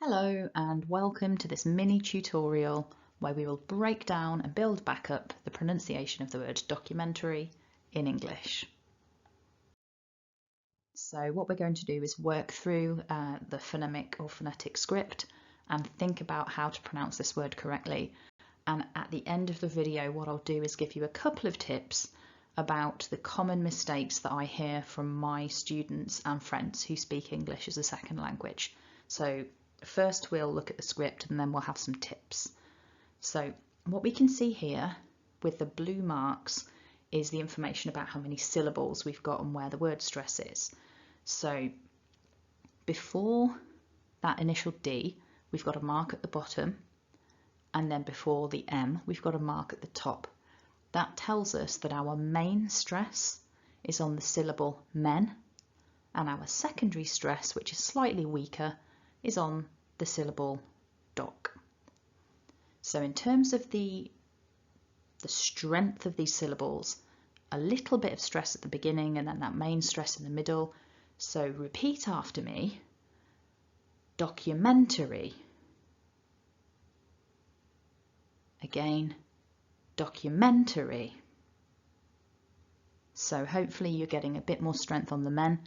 Hello and welcome to this mini tutorial where we will break down and build back up the pronunciation of the word documentary in English. So what we're going to do is work through the phonemic or phonetic script and think about how to pronounce this word correctly. And at the end of the video, what I'll do is give you a couple of tips about the common mistakes that I hear from my students and friends who speak English as a second language. So first we'll look at the script and then we'll have some tips. So what we can see here with the blue marks is the information about how many syllables we've got and where the word stress is. So before that initial D, we've got a mark at the bottom, and then before the M, we've got a mark at the top. That tells us that our main stress is on the syllable men, and our secondary stress, which is slightly weaker, is on the syllable doc. So in terms of the strength of these syllables, a little bit of stress at the beginning and then that main stress in the middle. So repeat after me: documentary. Again, documentary. So hopefully you're getting a bit more strength on the men.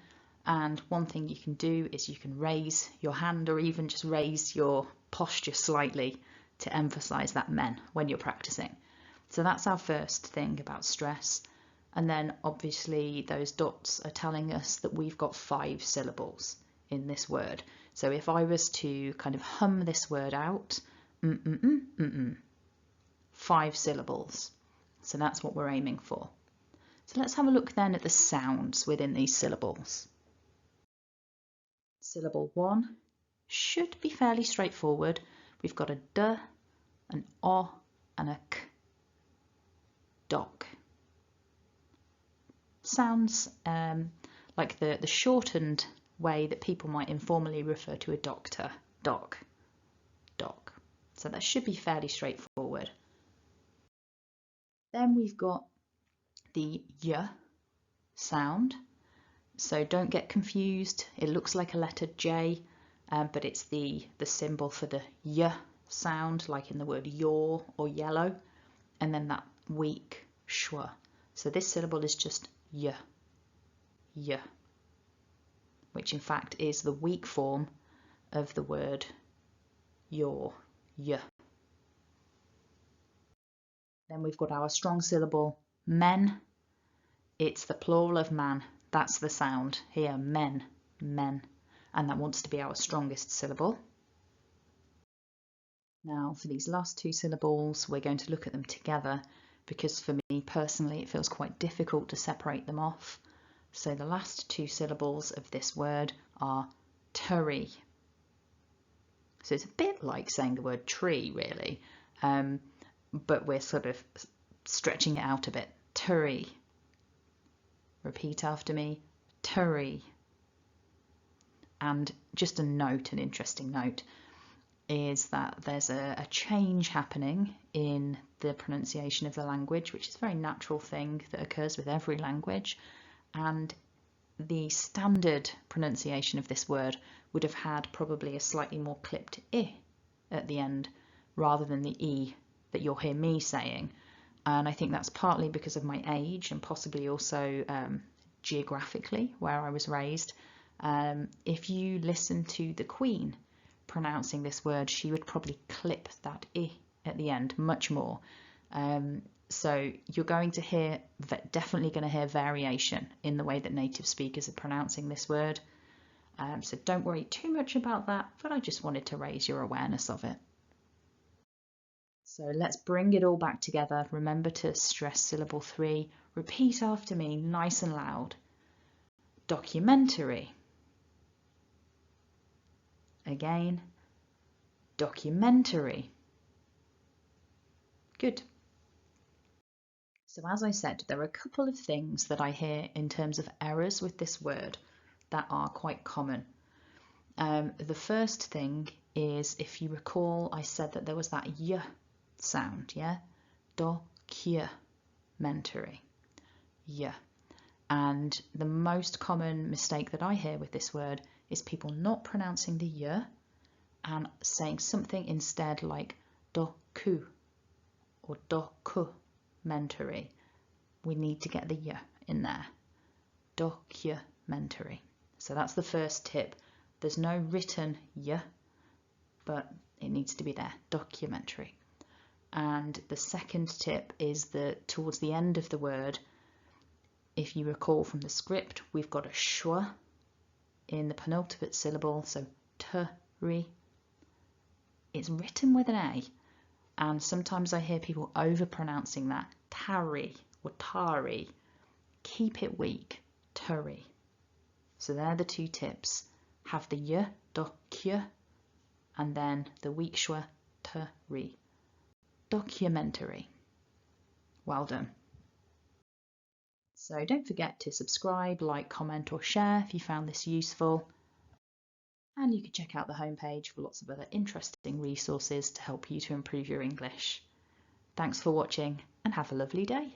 And one thing you can do is you can raise your hand or even just raise your posture slightly to emphasize that men when you're practicing. So that's our first thing about stress. And then obviously those dots are telling us that we've got 5 syllables in this word. So if I was to kind of hum this word out, 5 syllables. So that's what we're aiming for. So let's have a look then at the sounds within these syllables. Syllable 1 should be fairly straightforward. We've got a D, an O and a K. Doc. Sounds like the shortened way that people might informally refer to a doctor. Doc. Doc. So that should be fairly straightforward. Then we've got the Y sound. So don't get confused. It looks like a letter J, but it's the symbol for the Y sound, like in the word yaw or yellow, and then that weak schwa. So this syllable is just Y, Y, which in fact is the weak form of the word yaw, Y. Then we've got our strong syllable men. It's the plural of man. That's the sound here, men, men, and that wants to be our strongest syllable. Now for these last 2 syllables, we're going to look at them together because for me personally it feels quite difficult to separate them off. So the last 2 syllables of this word are turry. So it's a bit like saying the word tree really, but we're sort of stretching it out a bit. Turry. Repeat after me: turry. And just a note, an interesting note, is that there's a change happening in the pronunciation of the language, which is a very natural thing that occurs with every language. And the standard pronunciation of this word would have had probably a slightly more clipped I at the end rather than the E that you'll hear me saying. And I think that's partly because of my age and possibly also geographically where I was raised. If you listen to the Queen pronouncing this word, she would probably clip that I at the end much more. So you're going to hear, definitely going to hear variation in the way that native speakers are pronouncing this word. So don't worry too much about that, but I just wanted to raise your awareness of it. So let's bring it all back together. Remember to stress syllable 3. Repeat after me nice and loud. Documentary. Again, documentary. Good. So as I said, there are a couple of things that I hear in terms of errors with this word that are quite common. The first thing is, if you recall, I said that there was that Y sound, yeah? Documentary. Y. And the most common mistake that I hear with this word is people not pronouncing the Y and saying something instead like doku or documentary. We need to get the y in there. Documentary. So that's the first tip. There's no written y, but it needs to be there. Documentary. And the second tip is that towards the end of the word, if you recall from the script, we've got a schwa in the penultimate syllable, so t-ri. It's written with an A, and sometimes I hear people over-pronouncing that, tari or tari. Keep it weak, tari. So they're the two tips. Have the y, docu, and then the weak schwa, t-ri. Documentary. Well done. So don't forget to subscribe, like, comment or share if you found this useful. And you can check out the homepage for lots of other interesting resources to help you to improve your English. Thanks for watching and have a lovely day.